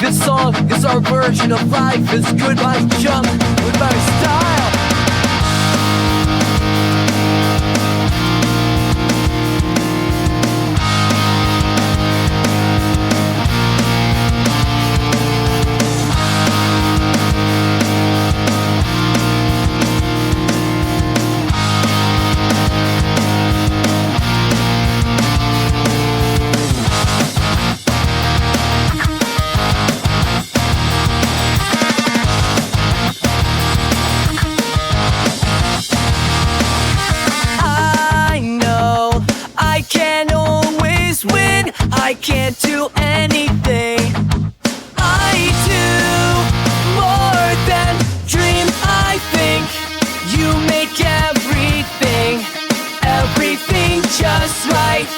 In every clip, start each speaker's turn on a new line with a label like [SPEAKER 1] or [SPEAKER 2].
[SPEAKER 1] This song is our version of life is good by jump with my style. I can't do anything. I do more than dream. I think you make everything just right.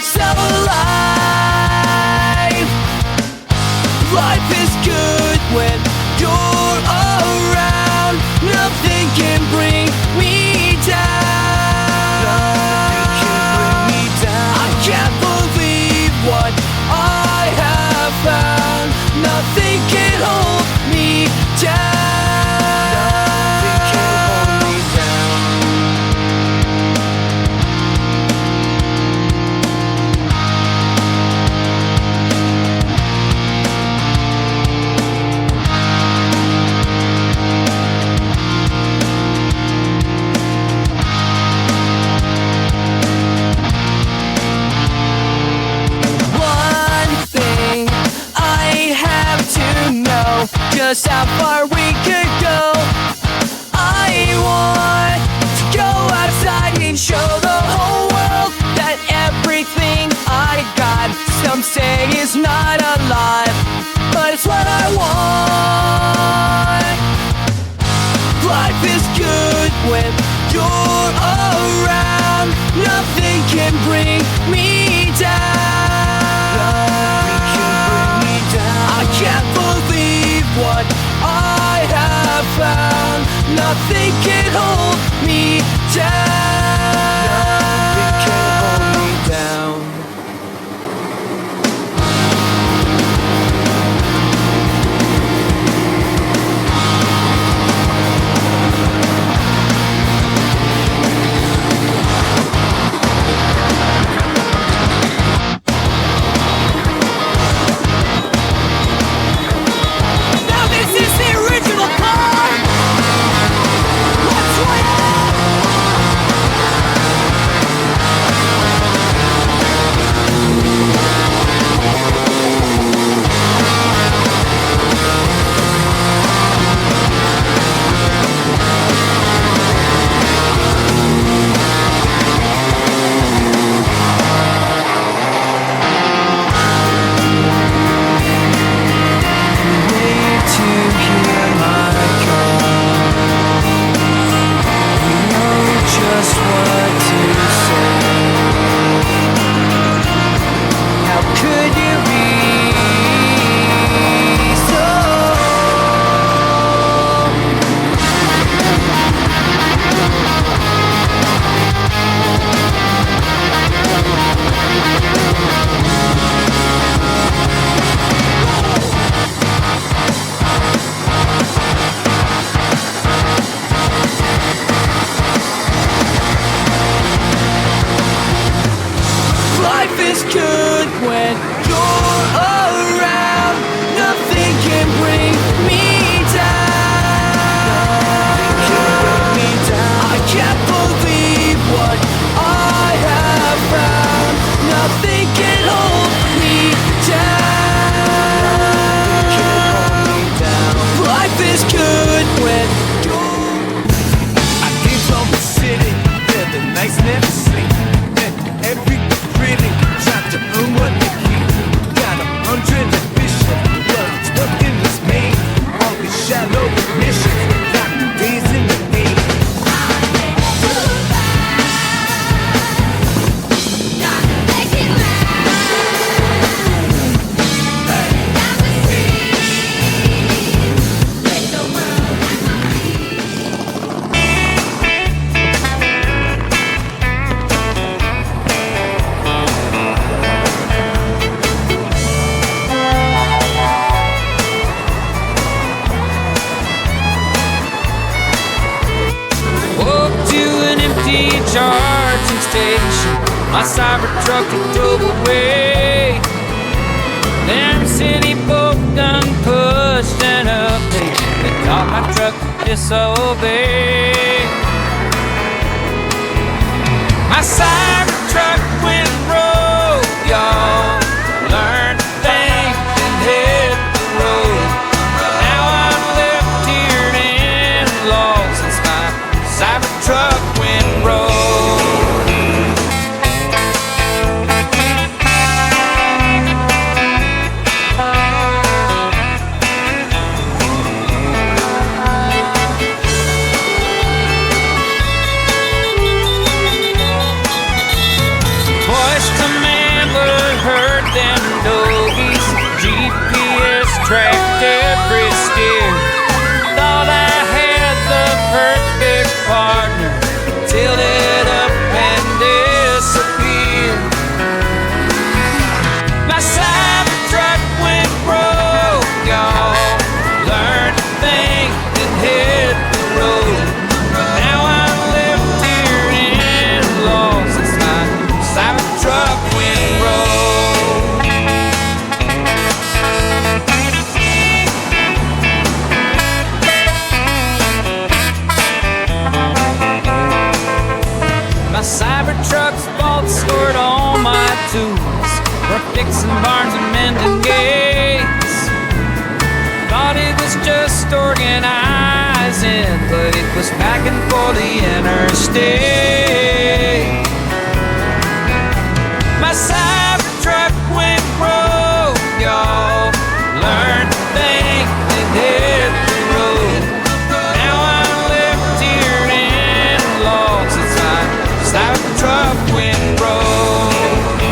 [SPEAKER 1] So life is good when you're around. Nothing can bring me down. I can't believe what I have found. Nothing can hold me down. Nothing can hold me down. Just how far we could go. I want to go outside and show the whole world that everything I got, some say is not alive, but it's what I want. Life is good when you're around. Nothing can bring me down. I can't believe what I have found. Nothing can hold me down. Nothing can hold me down. station, my Cybertruck drove away. Them city folk done pushed an update that taught my truck to disobey. My Cybertruck went rogue, y'all. Learned to think and hit the road. Now I'm left here and lost since my Cybertruck went rogue. Them doggies, GPS tracked every steer. Thought I had the perfect partner, till it up and disappeared. My Cybertruck went broke, y'all. Learned to think and hit the road. Now I'm left here and lost since my Cybertruck went broke. My Cybertruck's fault scored all my tools for fixing barns and mending gates. Thought it was just organizing, but it was packing for the interstate. My Cybertruck went broke, y'all. Learned to think and hit the road. Now I'm left here and lost since I Cybertruck went broke.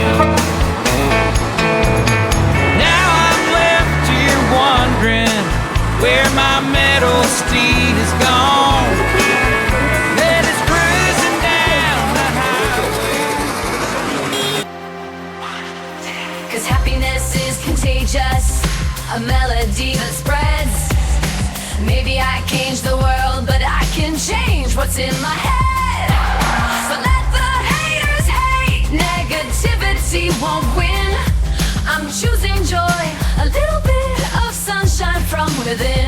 [SPEAKER 1] Now I'm left here wondering where my metal steed is gone. That is cruising down the highway.
[SPEAKER 2] 'Cause happiness is contagious, a melody that spreads. Maybe I can't change the world, but I can change what's in my head. So let the haters hate, negativity won't win. I'm choosing joy, a little bit of sunshine from within.